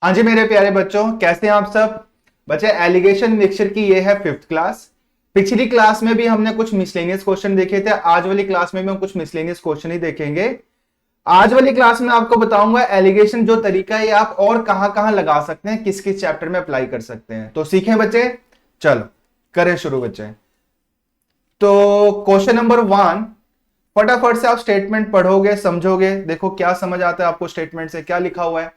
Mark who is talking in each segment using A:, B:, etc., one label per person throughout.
A: हाँ जी मेरे प्यारे बच्चों, कैसे हैं आप सब बच्चे। एलिगेशन मिक्सचर की ये है 5th क्लास। पिछली क्लास में भी हमने कुछ मिसलेनियस क्वेश्चन देखे थे। आज वाली क्लास में भी हम कुछ मिसलेनियस क्वेश्चन ही देखेंगे। आज वाली क्लास में आपको बताऊंगा एलिगेशन जो तरीका है आप और कहां कहां लगा सकते हैं, किस किस चैप्टर में अप्लाई कर सकते हैं। तो सीखें बच्चे, चलो करें शुरू बच्चे। तो क्वेश्चन नंबर 1, फटाफट से आप स्टेटमेंट पढ़ोगे समझोगे। देखो क्या समझ आता है आपको स्टेटमेंट से, क्या लिखा हुआ है।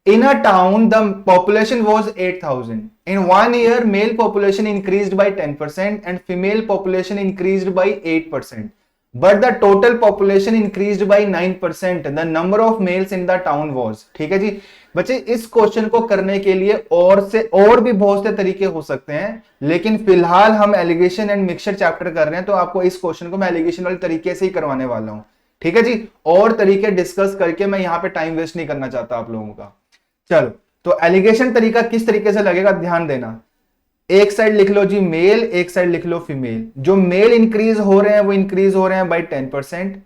A: In a town, the population was 8,000. In 1 year, male population increased by 10% and female population increased by 8%. But the total population increased by 9%. The number of males in the town was. ठीक है जी बच्चे, इस question को करने के लिए और भी बहुत से तरीके हो सकते हैं, लेकिन फिलहाल हम एलिगेशन एंड मिक्सचर चैप्टर कर रहे हैं, तो आपको इस क्वेश्चन को मैं एलिगेशन वाले तरीके से ही करवाने वाला हूं। ठीक है जी, और तरीके डिस्कस करके मैं यहां पे टाइम वेस्ट नहीं करना चाहता आप लोगों का। चलो, तो एलिगेशन तरीका किस तरीके से लगेगा ध्यान देना। एक साइड लिख लो जी मेल, एक साइड लिख लो फीमेल। जो मेल इंक्रीज हो रहे हैं वो इंक्रीज हो रहे हैं बाई 10%,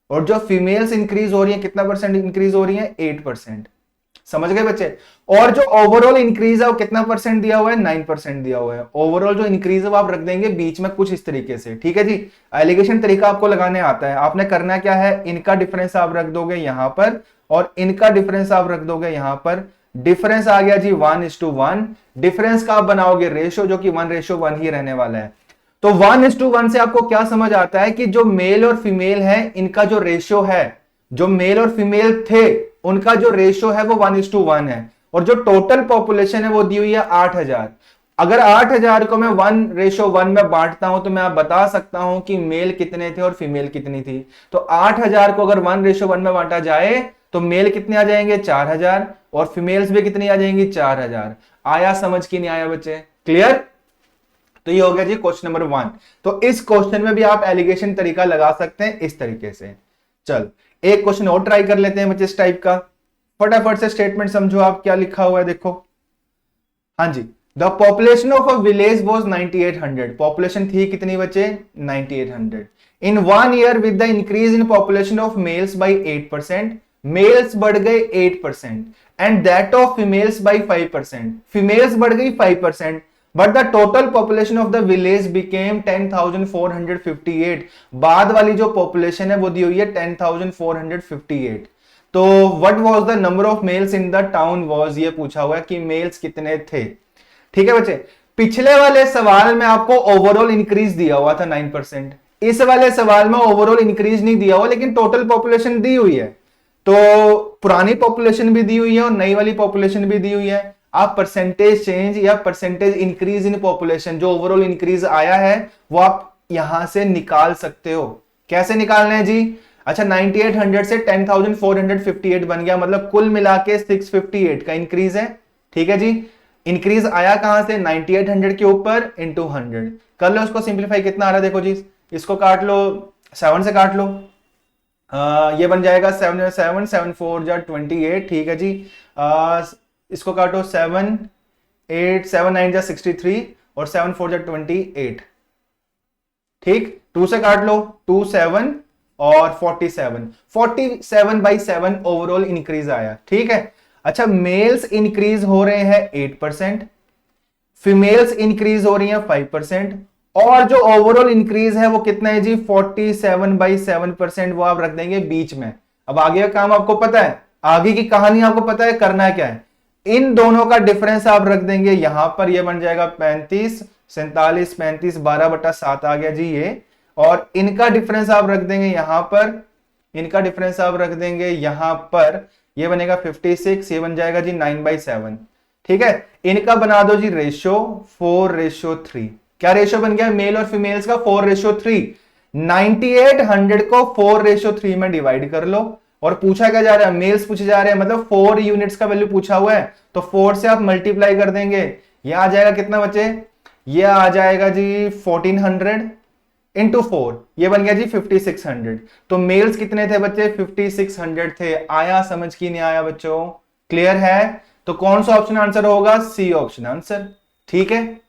A: और जो फीमेल्स इंक्रीज हो रही है कितना परसेंट इंक्रीज हो रही है, 8%। समझ गए बच्चे। और जो ओवरऑल इंक्रीज है वो कितना परसेंट दिया हुआ है, 9% दिया हुआ है। ओवरऑल जो इंक्रीज है वो आप रख देंगे बीच में कुछ इस तरीके से। ठीक है जी, एलिगेशन तरीका आपको लगाने आता है। आपने करना क्या है, इनका डिफरेंस आप रख दोगे यहां पर और इनका डिफरेंस आप रख दोगे यहां पर। डिफरेंस आ गया जी 1:1। डिफरेंस का आप बनाओगे रेशो, जो कि 1:1 ही रहने वाला है। तो 1:1 से आपको क्या समझ आता है कि जो मेल और फीमेल है इनका जो रेशियो है, जो मेल और फीमेल थे उनका जो रेशियो है वो 1:1 है। और जो टोटल पॉपुलेशन है वो दी हुई है 8,000। अगर 8,000 को मैं 1:1 में बांटता हूं तो मैं आप बता सकता हूं कि मेल कितने थे और फीमेल कितनी थी। तो 8,000 को अगर 1:1 में बांटा जाए तो मेल कितने आ जाएंगे, 4,000, और फीमेल्स भी कितनी आ जाएंगी, 4,000। आया समझ की नहीं आया बच्चे, क्लियर। तो ये हो गया जी क्वेश्चन नंबर 1। तो इस क्वेश्चन में भी आप एलिगेशन तरीका लगा सकते हैं इस तरीके से। चल एक क्वेश्चन और ट्राई कर लेते हैं बच्चे इस टाइप का। फटाफट से स्टेटमेंट समझो आप, क्या लिखा हुआ है देखो। हाँ जी, the population of a village was 9800। Population थी कितनी बच्चे, 9800। In 1 year with the increase in population of males by 8%, males बढ़ गए 8% and that of females by 5%। Females बढ़ गई 5%, but the total population of the village became 10,458। बाद वाली जो पॉपुलेशन है वो दी हुई है 10,458। तो what was the number of males in the town was, ये पूछा हुआ है कि मेल्स कितने थे। ठीक है बच्चे, पिछले वाले सवाल में आपको ओवरऑल इंक्रीज दिया हुआ था 9%। इस वाले सवाल में ओवरऑल इंक्रीज नहीं दिया हुआ, लेकिन टोटल पॉपुलेशन दी हुई है। तो पुरानी पॉपुलेशन भी दी हुई है और नई वाली पॉपुलेशन भी दी हुई है। आप परसेंटेज चेंज या परसेंटेज इंक्रीज इन पॉपुलेशन, जो ओवरऑल इंक्रीज आया है वो आप यहां से निकाल सकते हो। कैसे निकालना है जी, अच्छा 9800 से 10,458 बन गया, मतलब कुल मिला के 658 का इंक्रीज है। ठीक है जी, इंक्रीज आया कहां से, 9800 के ऊपर इंटू 100 कर लो। इसको सिंप्लीफाई कितना आ रहा है देखो जी, इसको काट लो, 7 से काट लो। ये बन जाएगा 7 7 7 4 जा 28। ठीक है जी, इसको काटो 7 8 7 9 जा 63 और 7 4 जा 28। ठीक, 2 से काट लो, 2 7 और 47/7 ओवरऑल इंक्रीज आया। ठीक है, अच्छा मेल्स इंक्रीज हो रहे हैं 8%, फीमेल्स इंक्रीज हो रही हैं 5%, और जो ओवरऑल इंक्रीज है वो कितना है जी, 47/7%। वो आप रख देंगे बीच में। अब आगे का काम आपको पता है, आगे की कहानी आपको पता है, करना क्या है। इन दोनों का डिफरेंस आप रख देंगे यहां पर, ये बन जाएगा 35 47 35 12/7 आ गया जी ये। और इनका डिफरेंस आप रख देंगे यहां पर, इनका डिफरेंस आप रख देंगे यहां पर, ये बनेगा 56, ये बन जाएगा जी 9/7। ठीक है, इनका बना दो जी रेशियो 4:3। क्या रेशियो बन गया मेल और फीमेल्स का, 4:3। 9800 को 4:3 में डिवाइड कर लो। और पूछा क्या जा रहा है, मेल्स पूछे जा रहे हैं, मतलब 4 यूनिट्स का वैल्यू पूछा हुआ है, तो 4 से आप मल्टीप्लाई कर देंगे। ये आ जाएगा कितना बच्चे, ये आ जाएगा जी 1400 इंटू 4, ये बन गया जी 5600। तो मेल्स कितने थे बच्चे, 5600 थे। आया समझ की नहीं आया बच्चों, क्लियर है। तो कौन सा ऑप्शन आंसर होगा, सी ऑप्शन आंसर। ठीक है,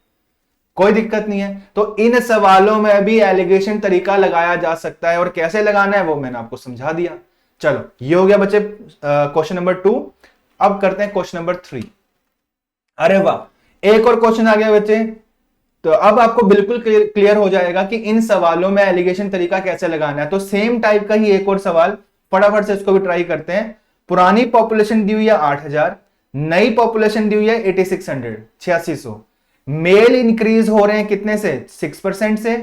A: कोई दिक्कत नहीं है। तो इन सवालों में भी एलिगेशन तरीका लगाया जा सकता है, और कैसे लगाना है वो मैंने आपको समझा दिया। चलो ये हो गया बच्चे क्वेश्चन नंबर 2। अब करते हैं क्वेश्चन नंबर 3। अरे वाह, एक और क्वेश्चन आ गया बच्चे। तो अब आपको बिल्कुल क्लियर हो जाएगा कि इन सवालों में एलिगेशन तरीका कैसे लगाना है। तो सेम टाइप का ही एक और सवाल, फटाफट से इसको भी ट्राई करते हैं। पुरानी पॉपुलेशन दी हुई है 8000, नई पॉपुलेशन दी हुई है 8600, 8600। मेल इंक्रीज हो रहे हैं कितने से? 6% से।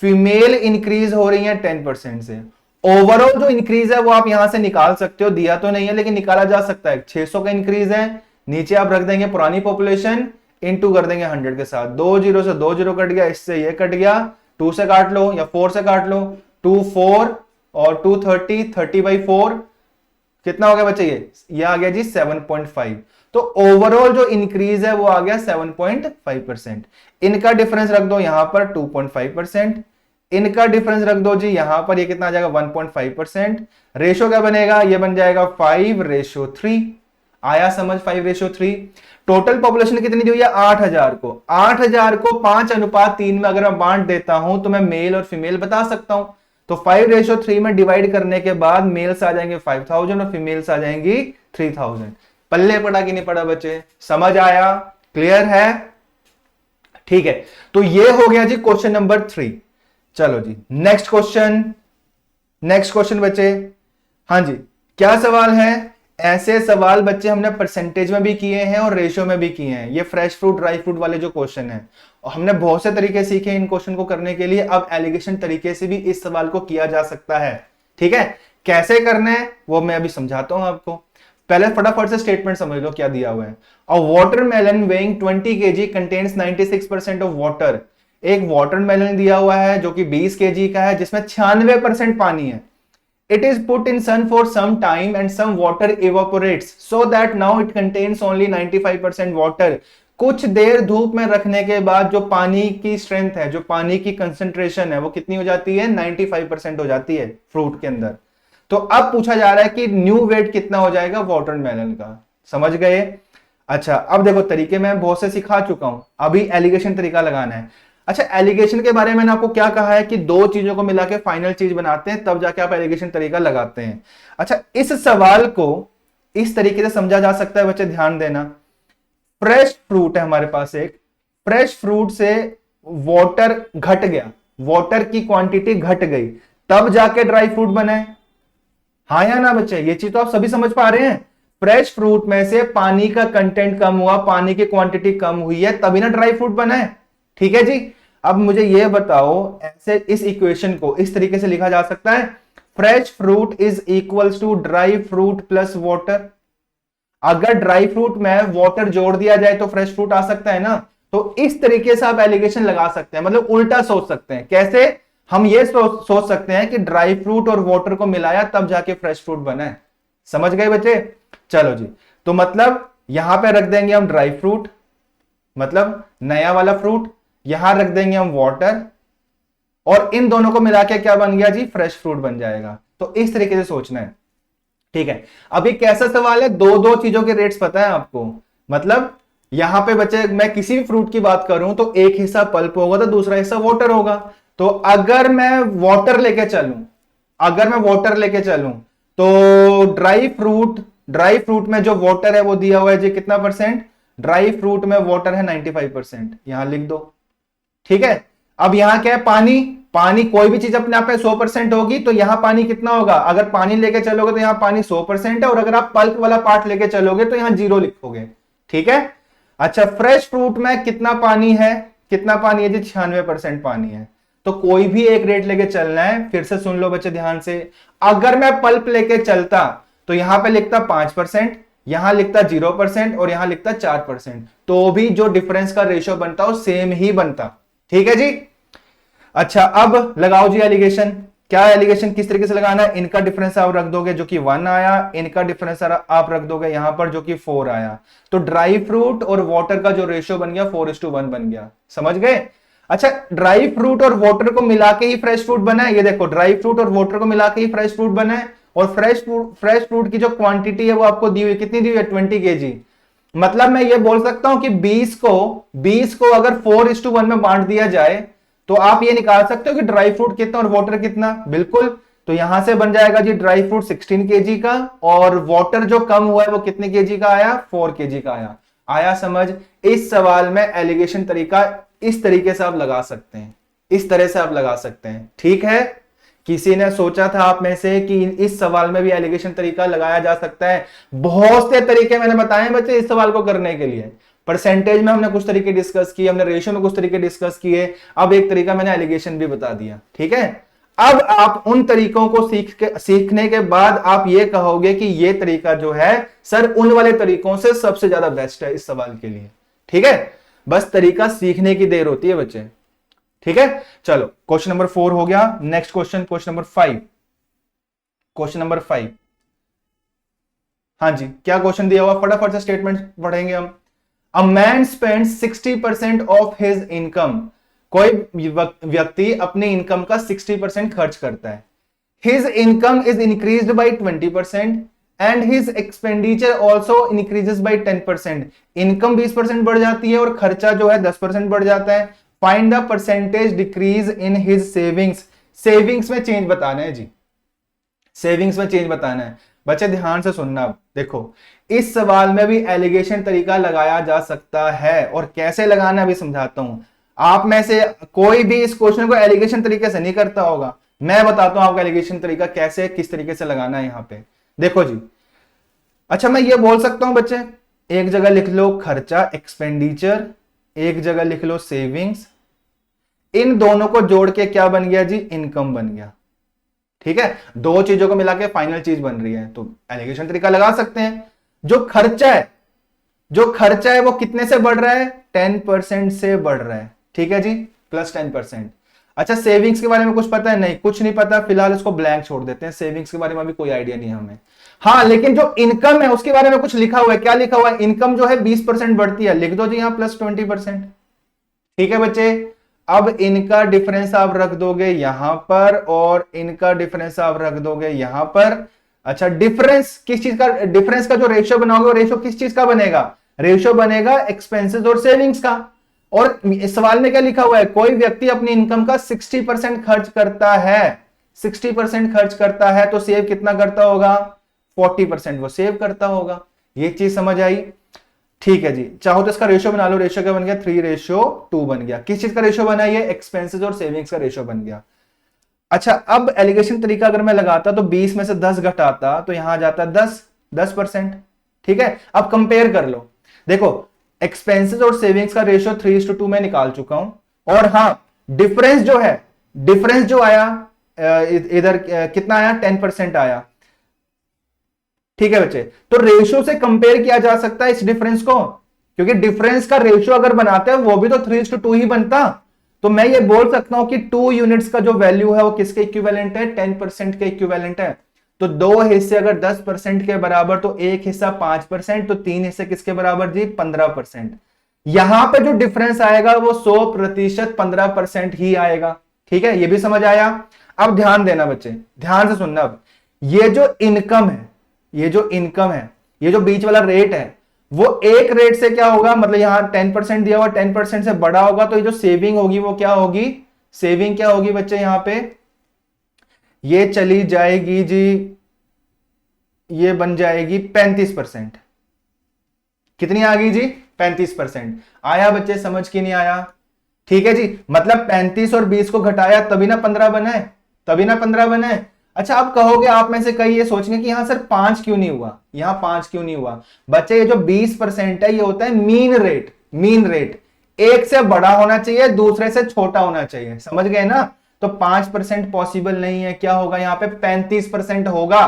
A: फीमेल इंक्रीज हो रही है 10% से। ओवरऑल जो इंक्रीज है वो आप यहां से निकाल सकते हो, दिया तो नहीं है लेकिन निकाला जा सकता है। 600 का इंक्रीज है, नीचे आप रख देंगे पुरानी पॉपुलेशन, इनटू कर देंगे 100 के साथ। 2 जीरो से 2 जीरो कट गया, इससे ये कट गया, 2 से काट लो या 4 से काट लो, 2 4 और 2 30, 30/4 कितना हो गया बच्चे? ये आ गया जी 7.5। तो ओवरऑल जो इंक्रीज है वो आ गया 7.5%। इनका डिफरेंस रख दो यहां पर 2.5%, इनका डिफरेंस रख दो जी यहां पर, ये कितना आ जाएगा 1.5%। रेशो क्या बनेगा? ये बन जाएगा 5:3। आया समझ? 5:3। टोटल पॉपुलेशन कितनी दी हुई है? 8000 को। 8000 को 5:3 में अगर मैं बांट देता हूं तो मैं मेल और फीमेल बता सकता हूं। तो 5:3 में डिवाइड करने के बाद मेल्स आ जाएंगे 5000 और फीमेल्स आ जाएंगी 3000। पल्ले पड़ा कि नहीं पड़ा बच्चे? समझ आया? क्लियर है? ठीक है, तो ये हो गया जी क्वेश्चन नंबर 3। चलो जी नेक्स्ट क्वेश्चन, नेक्स्ट क्वेश्चन बच्चे। हाँ जी, क्या सवाल है? ऐसे सवाल बच्चे हमने परसेंटेज में भी किए हैं और रेशियो में भी किए हैं। ये फ्रेश फ्रूट ड्राई फ्रूट वाले जो क्वेश्चन है, और हमने बहुत से तरीके सीखे इन क्वेश्चन को करने के लिए। अब एलिगेशन तरीके से भी इस सवाल को किया जा सकता है। ठीक है, कैसे करना है वो मैं अभी समझाता हूं आपको। पहले फटाफट से स्टेटमेंट समझ लो क्या दिया हुआ है। अ watermelon weighing 20 kg contains 96% of water. एक वाटरमेलन दिया हुआ है जो कि 20 kg का है, जिसमें 96% पानी है। It is put in sun for some time and some water evaporates so that now it contains only 95% water। कुछ देर धूप में रखने के बाद जो पानी की स्ट्रेंथ है, जो पानी की कंसंट्रेशन है, वो कितनी हो जाती है? 95% हो जाती है फ्रूट के अंदर। तो अब पूछा जा रहा है कि न्यू वेट कितना हो जाएगा वाटरमेलन का। समझ गए? अच्छा, अब देखो तरीके मैं बहुत से सिखा चुका हूं, अभी एलिगेशन तरीका लगाना है। अच्छा, एलिगेशन के बारे में मैंने आपको क्या कहा है कि दो चीजों को मिला के फाइनल चीज बनाते हैं, तब जाके आप एलिगेशन तरीका लगाते हैं। अच्छा, इस सवाल को इस तरीके से समझा जा सकता है बच्चे, ध्यान देना। फ्रेश फ्रूट है हमारे पास, एक फ्रेश फ्रूट से वाटर घट गया, वाटर की क्वांटिटी घट गई, तब जाके ड्राई फ्रूट बना है। हाँ या ना बच्चे? ये चीज तो आप सभी समझ पा रहे हैं। फ्रेश फ्रूट में से पानी का कंटेंट कम हुआ, पानी की क्वांटिटी कम हुई है, तभी ना ड्राई फ्रूट बना है। ठीक है जी, अब मुझे यह बताओ, ऐसे इस इक्वेशन को इस तरीके से लिखा जा सकता है, fresh fruit is equals to dry fruit plus water. अगर ड्राई फ्रूट में वाटर जोड़ दिया जाए तो फ्रेश फ्रूट आ सकता है ना। तो इस तरीके से आप एलिगेशन लगा सकते हैं, मतलब उल्टा सोच सकते हैं। कैसे? हम ये सोच सकते हैं कि ड्राई फ्रूट और वाटर को मिलाया तब जाके फ्रेश फ्रूट बना है। समझ गए बच्चे? चलो जी, तो मतलब यहां पे रख देंगे हम ड्राई फ्रूट, मतलब नया वाला फ्रूट, यहां रख देंगे हम वाटर, और इन दोनों को मिला के क्या बन गया जी? फ्रेश फ्रूट बन जाएगा। तो इस तरीके से सोचना है। ठीक है, अब ये कैसा सवाल है? दो दो चीजों के रेट्स पता है आपको, मतलब यहां पे बच्चे मैं किसी भी फ्रूट की बात करूं तो एक हिस्सा पल्प होगा तो दूसरा हिस्सा वाटर होगा। तो अगर मैं वाटर लेके चलूं, अगर मैं वाटर लेके चलूं तो ड्राई फ्रूट में जो वाटर है वो दिया हुआ है जी कितना परसेंट? ड्राई फ्रूट में वाटर है 95%, यहां लिख दो। ठीक है, अब यहां क्या है? पानी। पानी कोई भी चीज अपने आप में 100% होगी, तो यहां पानी कितना होगा? अगर पानी लेके चलोगे तो यहां पानी 100% है, और अगर आप पल्प वाला पार्ट लेके चलोगे तो यहां 0 लिखोगे। ठीक है, अच्छा, फ्रेश फ्रूट में कितना पानी है? कितना पानी है जी? 96% पानी है। तो कोई भी एक रेट लेके चलना है। फिर से सुन लो बच्चे ध्यान से, अगर मैं पल्प लेके चलता तो यहां पे लिखता 5%, यहां लिखता 0% और यहां लिखता 4%, तो भी जो डिफरेंस का रेशियो बनता वो सेम ही बनता। ठीक है जी। अच्छा, अब लगाओ जी एलिगेशन। क्या एलिगेशन किस तरीके से लगाना है? इनका डिफरेंस आप रख दोगे जो कि 1 आया, इनका डिफरेंस आप रख दोगे यहां पर जो कि 4 आया। तो ड्राई फ्रूट और वाटर का जो रेशियो बन गया 4:1 बन गया। समझ गए? अच्छा, ड्राई फ्रूट और वाटर को मिला के ही फ्रेश फ्रूट बना है। ये देखो, ड्राई फ्रूट और वाटर को मिला के ही फ्रेश फ्रूट बना है, और फ्रेश फ्रूट की जो क्वांटिटी है वो आपको दी हुई, कितनी दी हुई है? 20 kg। मतलब मैं ये बोल सकता हूं कि 20 को अगर 4:1 में बांट दिया जाए तो आप ये निकाल सकते हो कि ड्राई फ्रूट कितना और वाटर कितना। बिल्कुल, तो यहां से बन जाएगा जी ड्राई फ्रूट 16 केजी का, और वाटर जो कम हुआ है वो कितने केजी का आया, 4 केजी का आया। आया समझ? इस सवाल में एलिगेशन तरीका इस तरीके से आप लगा सकते हैं, इस तरह से आप लगा सकते हैं। ठीक है, किसी ने सोचा था आप में से कि इस सवाल में भी एलिगेशन तरीका लगाया जा सकता है? बहुत से तरीके मैंने बताए बच्चे इस सवाल को करने के लिए। परसेंटेज में हमने कुछ तरीके डिस्कस किए, हमने रेशियो में कुछ तरीके डिस्कस किए, अब एक तरीका मैंने एलिगेशन भी बता दिया। ठीक है, अब आप उन तरीकों को सीखने के बाद आप ये कहोगे कि ये तरीका जो है सर उन वाले तरीकों से सबसे ज्यादा बेस्ट है इस सवाल के लिए। ठीक है, बस तरीका सीखने की देर होती है बच्चे। ठीक है, चलो क्वेश्चन नंबर 4 हो गया। Next question, question number 5। Question number 5, हाँ जी, क्या क्वेश्चन दिया हुआ, फटाफट से स्टेटमेंट पढ़ेंगे हम। A man spend 60% of his income, कोई व्यक्ति अपनी इनकम का 60% खर्च करता है। His income is increased by 20% and his expenditure also increases by 10%। Income 20% बढ़ जाती है और खर्चा जो है 10% बढ़ जाता है। Find the percentage decrease in his savings. Savings में चेंज बताना है जी, सेविंग्स में चेंज बताना है। बच्चे ध्यान से सुनना, देखो इस सवाल में भी एलिगेशन तरीका लगाया जा सकता है, और कैसे लगाना भी समझाता हूं। आप में से कोई भी इस क्वेश्चन को एलिगेशन तरीके से नहीं करता होगा, मैं बताता हूं आपको एलिगेशन तरीका कैसे किस तरीके से लगाना है यहां पे। देखो जी, अच्छा मैं ये बोल सकता हूं बच्चे, एक जगह लिख लो खर्चा एक्सपेंडिचर, एक जगह लिख लो सेविंग्स, इन दोनों को जोड़ के क्या बन गया जी, इनकम बन गया। ठीक है, दो चीजों को मिला के फाइनल चीज बन रही है, तो एलिगेशन तरीका लगा सकते हैं। जो खर्चा है, जो खर्चा है वो कितने से बढ़ रहा है, 10% से बढ़ रहा है। ठीक है जी, प्लस 10%। अच्छा सेविंग्स के बारे में कुछ पता है, नहीं कुछ नहीं पता, फिलहाल इसको ब्लैंक छोड़ देते हैं, सेविंग्स के बारे में भी कोई आइडिया नहीं है हमें। हाँ लेकिन जो इनकम है उसके बारे में कुछ लिखा हुआ है, क्या लिखा हुआ है, इनकम जो है 20% बढ़ती है, लिख दो जी यहां प्लस 20%। ठीक है बच्चे, अब इनका डिफरेंस आप रख दोगे यहां पर और इनका डिफरेंस आप रख दोगे यहां पर। अच्छा डिफरेंस किस चीज का, डिफरेंस का जो रेशियो बनाओगे वो रेशियो किस चीज का बनेगा, रेशियो बनेगा एक्सपेंसेस और सेविंग्स का। और इस सवाल में क्या लिखा हुआ है, कोई व्यक्ति अपनी इनकम का 60% खर्च करता है, 60% खर्च करता है, तो सेव कितना करता होगा, 40% वो सेव करता होगा। ये चीज समझ आई? ठीक है जी, चाहो तो इसका रेशियो बना लो, रेशियो क्या बन गया, 3:2 बन गया। किस चीज का रेशियो बना, ये एक्सपेंसेस और सेविंग्स का रेशियो बन गया। अच्छा अब एलिगेशन तरीका अगर मैं लगाता तो 20 में से 10 घटाता तो यहां आ जाता 10%। ठीक है, अब कंपेयर कर लो, देखो एक्सपेंसेस और सेविंग्स का रेशियो 3:2 में निकाल चुका हूं, और हां डिफरेंस जो है, डिफरेंस जो आया इधर कितना आया, 10% आया। ठीक है बच्चे, तो रेशियो से कंपेयर किया जा सकता है इस डिफरेंस को, क्योंकि डिफरेंस का रेशियो अगर बनाते हैं वो भी तो 3:2 ही बनता। तो मैं ये बोल सकता हूं कि 2 यूनिट्स का जो वैल्यू है वो किसके इक्विवेलेंट है, 10% के इक्विवेलेंट है। तो दो हिस्से अगर 10% के बराबर तो एक हिस्सा 5%, तो तीन हिस्से किसके बराबर जी, 15%। यहां पे जो डिफरेंस आएगा वो 100% 15% ही आएगा। ठीक है, ये भी समझ आया? अब ध्यान देना बच्चे, ध्यान से सुनना। अब ये जो इनकम है, ये जो इनकम है, ये जो बीच वाला रेट है, वो एक रेट से क्या होगा, मतलब यहां 10% दिया हुआ, 10% से बड़ा होगा, तो ये जो सेविंग होगी वो क्या होगी, सेविंग क्या होगी बच्चे, यहां पे ये चली जाएगी जी, ये बन जाएगी 35%। कितनी आ गई जी, 35%। आया बच्चे समझ की नहीं आया? ठीक है जी, मतलब 35 और 20 को घटाया तभी ना 15 बना है, तभी ना 15 बना है। अच्छा अब कहोगे आप में से कई ये सोचेंगे कि यहां सर 5 क्यों नहीं हुआ, यहां 5 क्यों नहीं हुआ। बच्चे ये जो 20% है ये होता है मीन रेट, मीन रेट एक से बड़ा होना चाहिए, दूसरे से छोटा होना चाहिए, समझ गए ना। तो 5% पॉसिबल नहीं है, क्या होगा यहां पे 35% होगा।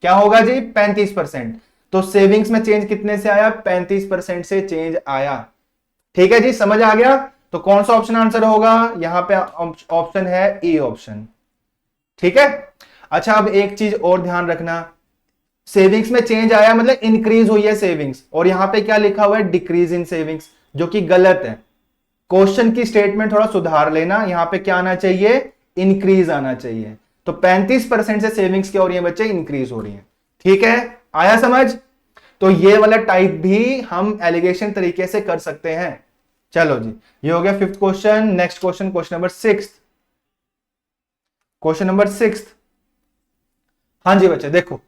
A: क्या होगा जी, 35%। तो सेविंग्स में चेंज कितने से आया, 35% से चेंज आया। ठीक है जी, समझ आ गया? तो कौन सा ऑप्शन आंसर होगा, यहां पे ऑप्शन है ई ऑप्शन। ठीक है, अच्छा अब एक चीज और ध्यान रखना, सेविंग्स में चेंज आया मतलब इंक्रीज हुई है सेविंग्स, और यहां पे क्या लिखा हुआ है, डिक्रीज इन सेविंग्स, जो कि गलत है। क्वेश्चन की स्टेटमेंट थोड़ा सुधार लेना, यहां पे क्या आना चाहिए, इंक्रीज आना चाहिए। तो 35% से सेविंग्स क्या हो रही है बच्चे, इंक्रीज हो रही है। ठीक है, आया समझ? तो ये वाला टाइप भी हम एलिगेशन तरीके से कर सकते हैं। चलो जी, ये हो गया 5th question. Next question, question number 6। Question number 6, हाँ जी बच्चे देखो,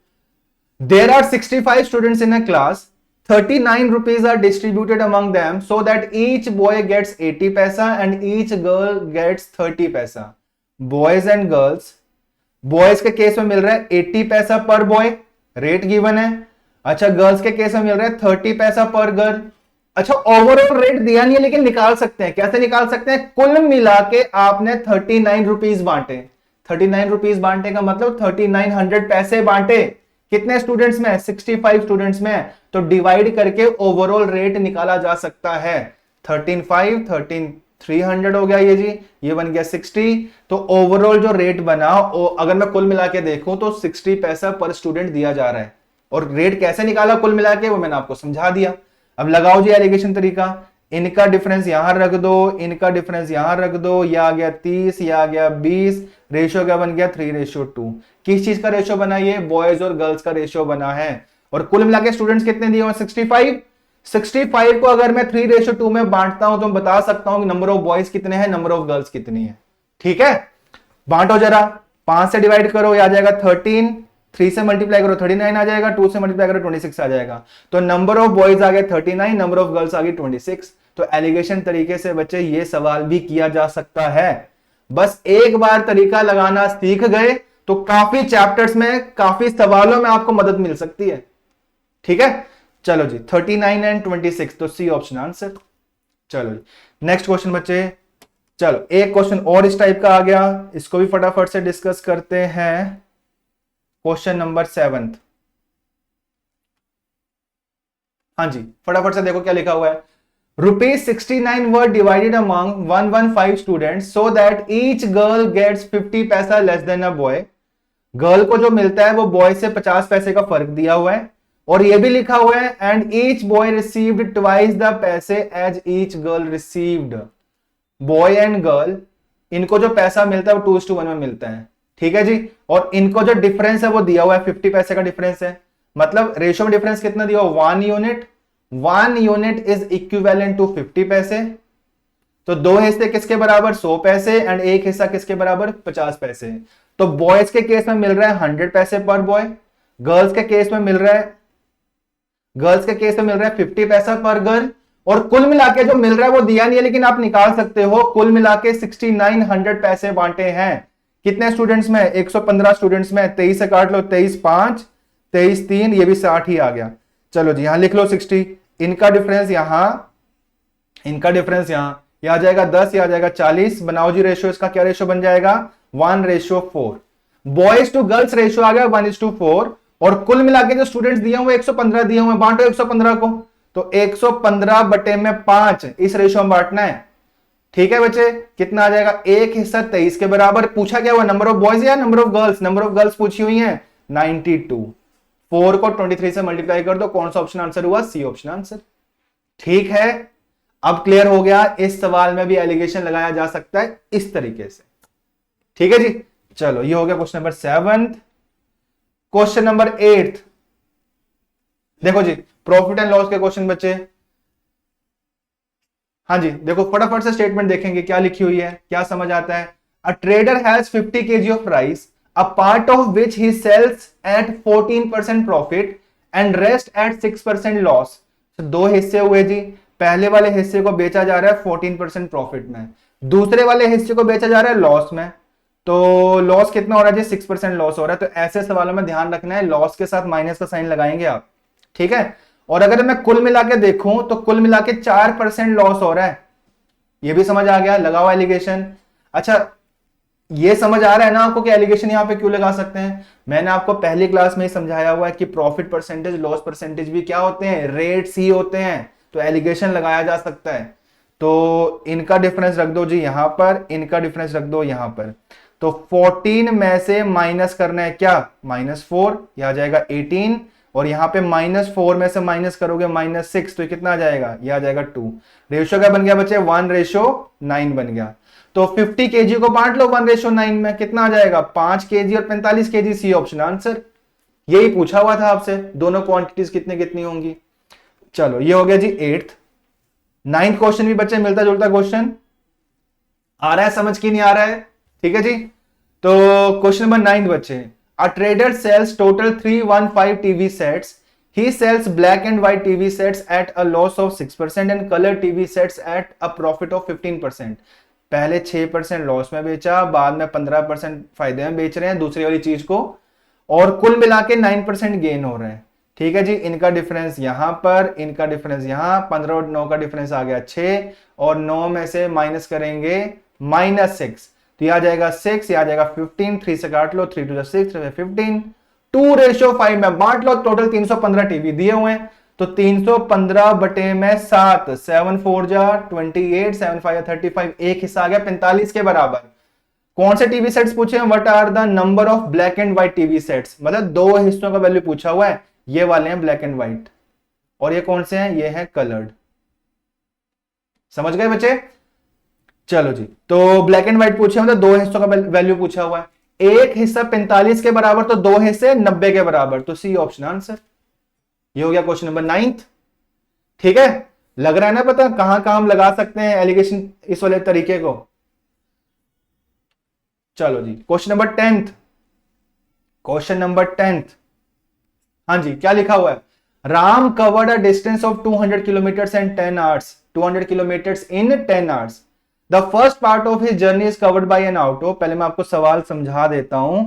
A: there are 65 students in a class, 39 rupees are distributed among them so that each boy gets 80 paisa and each girl gets 30 paisa. Boys and girls, boys के case में मिल रहा है 80 पैसा पर बॉय, रेट गिवन है। अच्छा गर्ल्स के case में मिल रहा है 30 पैसा पर गर्ल। अच्छा ओवरऑल रेट दिया नहीं है लेकिन निकाल सकते हैं, कैसे निकाल सकते हैं? कुल मिला के आपने 39 रुपीज बांटे, 39 रुपीज बांटे का मतलब 3900 पैसे बांटे। कितने स्टूडेंट्स में? 65 स्टूडेंट्स में। तो डिवाइड करके ओवरऑल रेट निकाला जा सकता है। 13,500 13,300 हो गया ये जी, ये बन गया 60। तो ओवरऑल जो रेट बना अगर मैं कुल मिला के देखूं तो 60 पैसा पर स्टूडेंट दिया जा रहा है। और रेट कैसे निकाला कुल मिला के वो मैंने आपको समझा दिया। अब लगाओ जी एलिगेशन तरीका, इनका डिफरेंस यहां रख दो, इनका डिफरेंस यहां रख दो, यह आ गया 30, यह आ गया 20, रेशियो क्या बन गया 3:2। किस चीज का रेशियो बना? ये बॉयज और गर्ल्स का रेशियो बना है। और कुल मिला के स्टूडेंट्स कितने दिए हुए? 65। 65 को अगर मैं 3:2 में बांटता हूं तो मैं बता सकता हूं कि नंबर ऑफ बॉयज कितने हैं, नंबर ऑफ गर्ल्स कितनी है। ठीक है, बांटो जरा, 5 से डिवाइड करो, ये आ जाएगा 13, 3 से मल्टीप्लाई करो 39 आ जाएगा, 2 से मल्टीप्लाई करो 26 आ जाएगा। तो नंबर ऑफ बॉयज आ गए 39, नंबर ऑफ गर्ल्स आ गई 26। तो एलिगेशन तरीके से बच्चे ये सवाल भी किया जा सकता है। बस एक बार तरीका लगाना सीख गए तो काफी चैप्टर्स में, काफी सवालों में आपको मदद मिल सकती है। ठीक है, चलो जी 39 एंड 26, तो सी ऑप्शन आंसर। चलो जी नेक्स्ट क्वेश्चन बच्चे, चलो एक क्वेश्चन और इस टाइप का आ गया, इसको भी फटाफट से डिस्कस करते हैं। Question number 7। हाँ जी फटाफट से देखो क्या लिखा हुआ है। ₹69 were divided among 115 students so that each girl gets 50 पैसा less than a boy. Girl को जो मिलता है वो बॉय से 50 पैसे का फर्क दिया हुआ है। और ये भी लिखा हुआ है and each boy received twice the पैसे as each girl received. Boy and girl इनको जो पैसा मिलता है वो 2:1 में मिलता है। ठीक है जी, और इनको जो डिफरेंस है वो दिया हुआ है 50 पैसे का डिफरेंस है। मतलब रेशियो में डिफरेंस कितना दिया हुआ? 1 unit. 1 unit is equivalent to 50 पैसे। तो 2 हिस्से किसके बराबर? 100 पैसे एंड एक हिस्सा किसके बराबर? 50 पैसे। तो बॉयज के केस में मिल रहा है 100 पैसे पर बॉय, गर्ल्स के केस में मिल रहा है 50 पैसा पर गर्ल। और कुल मिला के जो मिल रहा है वो दिया नहीं है लेकिन आप निकाल सकते हो। कुल मिला के 6900 पैसे बांटे हैं। कितने स्टूडेंट्स में? 115 स्टूडेंट्स में। 23 से काट लो, 23 5, 23 3, ये भी 60 ही आ गया। चलो जी यहां लिख लो 60, इनका डिफरेंस यहां, इनका डिफरेंस यहां, यह आ जाएगा 10, यह आ जाएगा 40। बनाओ जी रेशियो, इसका क्या रेशियो बन जाएगा? 1:4। बॉयज टू गर्ल्स रेशियो आ गया 1:4। और कुल मिला के जो स्टूडेंट्स दिए हुए 115 दिए हुए, बांटो 115 को। तो 115 बटे में 5 इस रेशियो में बांटना है। ठीक है बच्चे, कितना आ जाएगा? एक हिस्सा 23 के बराबर। पूछा क्या हुआ? नंबर ऑफ बॉयज या number of girls? Number of girls पूछी हुई है 92। 4 को 23 से मल्टीप्लाई कर दो, कौन सा ऑप्शन आंसर हुआ? C option answer. ठीक है, अब क्लियर हो गया। इस सवाल में भी एलिगेशन लगाया जा सकता है इस तरीके से। ठीक है जी, चलो ये हो गया क्वेश्चन नंबर 7। क्वेश्चन नंबर 8 देखो जी, प्रॉफिट एंड लॉस के क्वेश्चन बच्चे। हाँ जी देखो फटाफट से स्टेटमेंट देखेंगे क्या लिखी हुई है, क्या समझ आता है। A trader has 50 kg of rice, a part of which he sells at 14% profit and rest at 6% loss। तो 2 हिस्से हुए जी, पहले वाले हिस्से को बेचा जा रहा है 14% प्रॉफिट में, दूसरे वाले हिस्से को बेचा जा रहा है लॉस में। तो लॉस कितना हो रहा है जी? 6% लॉस हो रहा है। तो ऐसे सवालों में ध्यान रखना है, लॉस के साथ माइनस का साइन लगाएंगे आप। ठीक है, और अगर मैं कुल मिला के देखूं तो कुल मिला के 4% लॉस हो रहा है। ये भी समझ आ गया, लगाओ एलिगेशन। अच्छा ये समझ आ रहा है ना आपको कि एलिगेशन यहां पे क्यों लगा सकते हैं? मैंने आपको पहली क्लास में ही समझाया हुआ है कि प्रॉफिट परसेंटेज, लॉस परसेंटेज भी क्या होते हैं? रेट्स ही होते हैं। तो एलिगेशन लगाया जा सकता है। तो इनका डिफरेंस रख दो जी यहां पर, इनका डिफरेंस रख दो यहां पर। तो 14 में से माइनस करना है क्या? -4, यह आ जाएगा 18। और यहां पे -4 में से माइनस करोगे -6, तो कितना आ जाएगा? यह आ जाएगा 2। रेशियो क्या बन गया बच्चे? 1:9 बन गया। तो 50 kg को बांट लो 1:9 में, कितना आ जाएगा? 5 kg और 45 kg। सी ऑप्शन आंसर। यही पूछा हुआ था आपसे, दोनों क्वांटिटीज कितनी कितनी होंगी। चलो ये हो गया जी 8th। 9th क्वेश्चन भी बच्चे मिलता जुलता क्वेश्चन आ रहा है, समझ की नहीं आ रहा है? ठीक है जी, तो क्वेश्चन नंबर 9 बच्चे, A trader sells total 315 TV sets. He sells black and white TV sets at a loss of 6% and color TV sets at a profit of 15%. पहले 6% लॉस में बेचा, बाद में 15% फायदे में बेच रहे हैं दूसरी वाली चीज को, और कुल मिला के 9% गेन हो रहे हैं। ठीक है जी, इनका डिफरेंस यहां पर, इनका डिफरेंस यहां, 15 और 9 का डिफरेंस आ गया 6, और 9 में से माइनस करेंगे -6, तो यह आ जाएगा 6, यह आ जाएगा 15, 3 से काट लो, 3 2 6, 3 15, 2:5 में बांट लो। टोटल 315 टीवी दिए हुए हैं, तो 315 बटे में 7, 7 4 जा 28, 7 5 35, एक हिस्सा आ गया 45 के बराबर। कौन से टीवी सेट्स पूछे हैं? What are the number of black and white TV sets, मतलब दो हिस्सों का वैल्यू पूछा हुआ है, ये वाले हैं ब्लैक एंड व्हाइट, और ये कौन से हैं? ये हैं कलर्ड। समझ गए बच्चे? चलो जी, तो ब्लैक एंड व्हाइट पूछे मतलब दो हिस्सों का वैल्यू पूछा हुआ है, एक हिस्सा 45 के बराबर तो दो हिस्से 90 के बराबर, तो सी ऑप्शन आंसर। ये हो गया क्वेश्चन नंबर 9। ठीक है, लग रहा है ना पता कहां कहां हम लगा सकते हैं एलिगेशन इस वाले तरीके को। चलो जी, question number 10th, question number 10th। हाँ जी, क्या लिखा हुआ है? Ram covered a distance of 200 kilometre in 10 hours, 200 kilometre in 10 hours. The first part of his journey is covered by an auto. पहले मैं आपको सवाल समझा देता हूं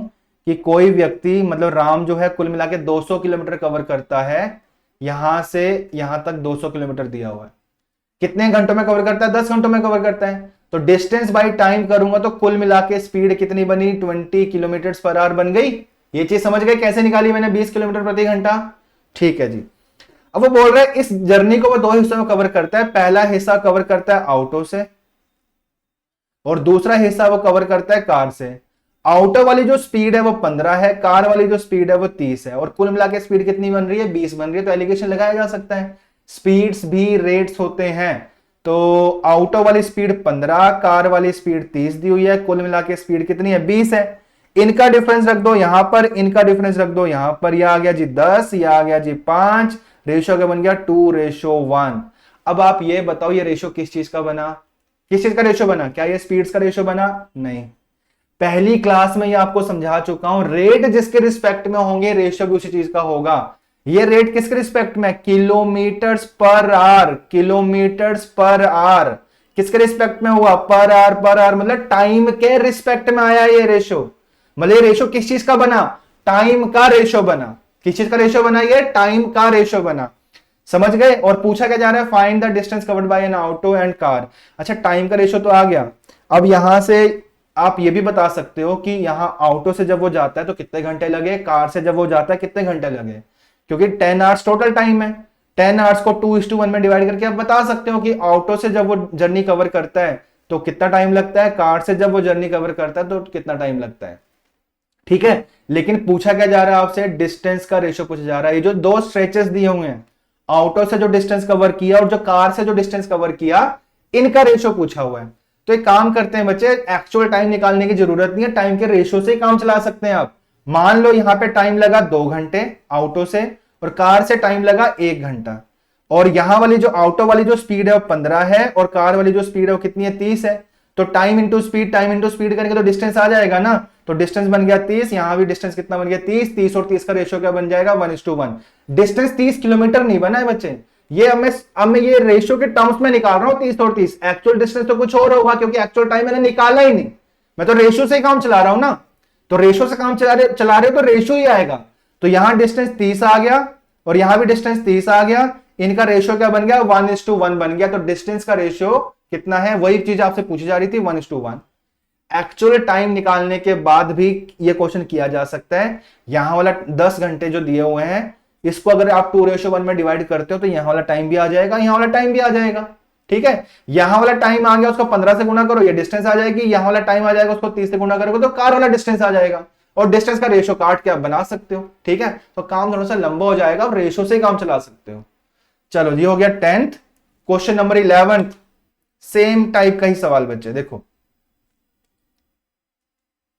A: कि कोई व्यक्ति, मतलब राम जो है कुल मिला के 200 किलोमीटर कवर करता है, यहां से यहां तक 200 किलोमीटर दिया हुआ है। कितने घंटों में कवर करता है? 10 घंटों में कवर करता है। तो डिस्टेंस बाय टाइम करूंगा तो कुल मिला के स्पीड कितनी बनी? 20 किलोमीटर पर आवर बन गई। ये चीज समझ गए कैसे निकाली मैंने? 20 किलोमीटर प्रति घंटा। ठीक है जी, अब वो बोल रहा है इस जर्नी को वो दो हिस्सों में कवर करता है। पहला हिस्सा कवर करता है ऑटो से, और दूसरा हिस्सा वो कवर करता है कार से। ऑटो वाली जो स्पीड है वो 15 है, कार वाली जो स्पीड है वो 30 है, और कुल मिला के स्पीड कितनी बन रही है? 20 बन रही है। तो एलिगेशन लगाया जा सकता है, स्पीड्स भी रेट्स होते हैं। तो ऑटो वाली स्पीड 15, कार वाली स्पीड 30 दी हुई है, कुल मिला के स्पीड कितनी है? 20 है। इनका डिफरेंस रख दो यहां पर, इनका डिफरेंस रख दो यहां पर, यह आ गया जी 10, यह आ गया जी 5, रेशो क्या बन गया? 2:1। अब आप ये बताओ ये रेशो किस चीज का बना? किस चीज का रेशो बना? क्या ये स्पीड्स का रेशो बना? नहीं। पहली क्लास में ये आपको समझा चुका हूं, रेट जिसके रिस्पेक्ट में होंगे रेशो भी उसी चीज का होगा। ये रेट किसके रिस्पेक्ट में? Kilometres per hour, kilometres per hour किसके रिस्पेक्ट में हुआ? पर आवर, पर आवर मतलब टाइम के रिस्पेक्ट में आया ये रेशो। मतलब ये रेशो किस चीज का बना? टाइम का रेशो बना। किस चीज का रेशो बना? ये टाइम का रेशो बना। समझ गए? और पूछा क्या जा रहा है? Find the distance covered by an auto and car. अच्छा, टाइम का रेशो तो आ गया। अब यहां से आप ये भी बता सकते हो कि यहां ऑटो से जब वो जाता है तो कितने घंटे लगे, कार से जब वो जाता है कितने घंटे लगे, क्योंकि 10 आवर्स टोटल टाइम है। 10 आवर्स को 2:1 में डिवाइड करके आप बता सकते हो कि ऑटो से जब वो जर्नी कवर करता है तो कितना टाइम लगता है, कार से जब वो जर्नी कवर करता है तो कितना टाइम लगता है। ठीक है, लेकिन पूछा क्या जा रहा है आपसे? डिस्टेंस का रेशो पूछा जा रहा है। ये जो दो स्ट्रेचेस दिए हुए हैं, ऑटो से जो डिस्टेंस कवर किया और जो कार से जो डिस्टेंस कवर किया, इनका रेशो पूछा हुआ है। तो एक काम करते हैं बच्चे, एक्चुअल टाइम निकालने की जरूरत नहीं है, टाइम के रेशो से ही काम चला सकते हैं आप। मान लो यहां पे टाइम लगा 2 घंटे ऑटो से, और कार से टाइम लगा 1 घंटा, और यहां वाली जो ऑटो वाली जो स्पीड है वो 15 है, और कार वाली जो स्पीड है वो कितनी है? 30 है। तो टाइम इंटू स्पीड करेंगे तो डिस्टेंस आ जाएगा ना। तो डिस्टेंस बन गया 30, यहां भी डिस्टेंस कितना बन गया? 30, 30 और 30 का रेशियो क्या बन जाएगा? 1:1। डिस्टेंस 30 किलोमीटर नहीं बना है बच्चे, ये अब मैं ये रेशियो के टर्म्स में निकाल रहा हूं 30 और 30। एक्चुअल डिस्टेंस तो कुछ और होगा, क्योंकि एक्चुअल टाइम मैंने निकाला ही नहीं, मैं तो रेशियो से ही काम चला रहा हूं ना। तो रेशियो से काम चला रहे हो तो रेशियो ही आएगा। तो यहां डिस्टेंस 30 आ गया और यहां भी डिस्टेंस 30 आ गया, इनका रेशियो क्या बन गया? 1:1 बन गया। तो डिस्टेंस का रेशियो कितना है? वही चीज आपसे पूछी जा रही थी, 1:1। एक्चुअल टाइम निकालने के बाद भी ये क्वेश्चन किया जा सकता है। यहां वाला 10 घंटे जो दिए हुए हैं, इसको अगर आप 2:1 में डिवाइड करते हो तो यहां वाला टाइम भी आ जाएगा, यहां वाला टाइम भी आ जाएगा। ठीक है, यहां वाला टाइम आ गया, उसको 15 से गुणा करो, ये डिस्टेंस आ जाएगी। यहां वाला टाइम आ जाएगा, उसको 30 से गुणा करोगे तो कार वाला डिस्टेंस आ जाएगा, और डिस्टेंस का रेशियो काट के आप बना सकते हो। ठीक है, तो काम थोड़ा सा लंबा हो जाएगा और रेशियो से काम चला सकते हो। चलो जी, हो गया 10th। Question number 11, same type का ही सवाल बच्चे, देखो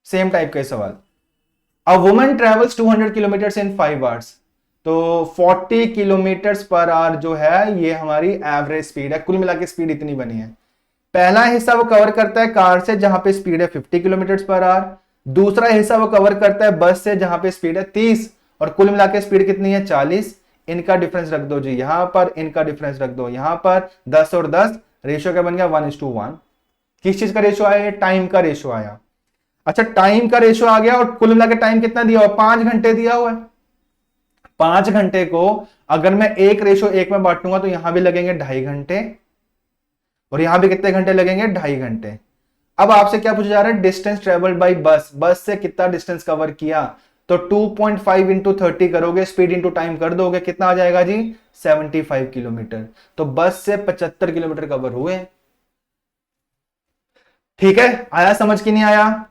A: सेम टाइप का ही सवाल। A woman travels 200 kilometre in 5 hours. तो 40 किलोमीटर पर आवर जो है ये हमारी एवरेज स्पीड है, कुल मिला के स्पीड इतनी बनी है। पहला हिस्सा वो कवर करता है कार से, जहां पे स्पीड है 50 किलोमीटर पर आवर। दूसरा हिस्सा वो कवर करता है बस से, जहां पे स्पीड है 30 और कुल मिला के स्पीड कितनी है 40। इनका डिफरेंस रख दो जी यहां पर, इनका डिफरेंस रख दो यहां पर, 10 और 10 रेशियो क्या बन गया 1:1। किस चीज का रेशियो आया? टाइम का रेशियो आया। अच्छा टाइम का रेशियो आ गया और कुल मिला के टाइम कितना दिया हुआ? 5 घंटे दिया हुआ है। 5 घंटे को अगर मैं 1:1 में बांटूंगा तो यहां भी लगेंगे 2.5 घंटे और यहां भी कितने घंटे लगेंगे? 2.5 घंटे। अब आपसे क्या पूछा जा रहा है? डिस्टेंस ट्रेवल्ड बाई बस, बस से कितना डिस्टेंस कवर किया? तो 2.5 इंटू 30 करोगे, स्पीड इंटू टाइम कर दोगे, कितना आ जाएगा जी? 75 किलोमीटर। तो बस से 75 किलोमीटर कवर हुए। ठीक है, आया समझ की नहीं आया?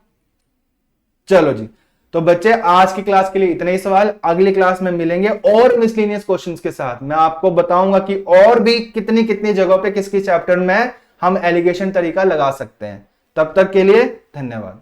A: चलो जी, तो बच्चे आज की क्लास के लिए इतने ही सवाल। अगली क्लास में मिलेंगे और मिसलेनियस क्वेश्चंस के साथ। मैं आपको बताऊंगा कि और भी कितनी कितनी जगहों पे किस किस चैप्टर में हम एलिगेशन तरीका लगा सकते हैं। तब तक के लिए धन्यवाद।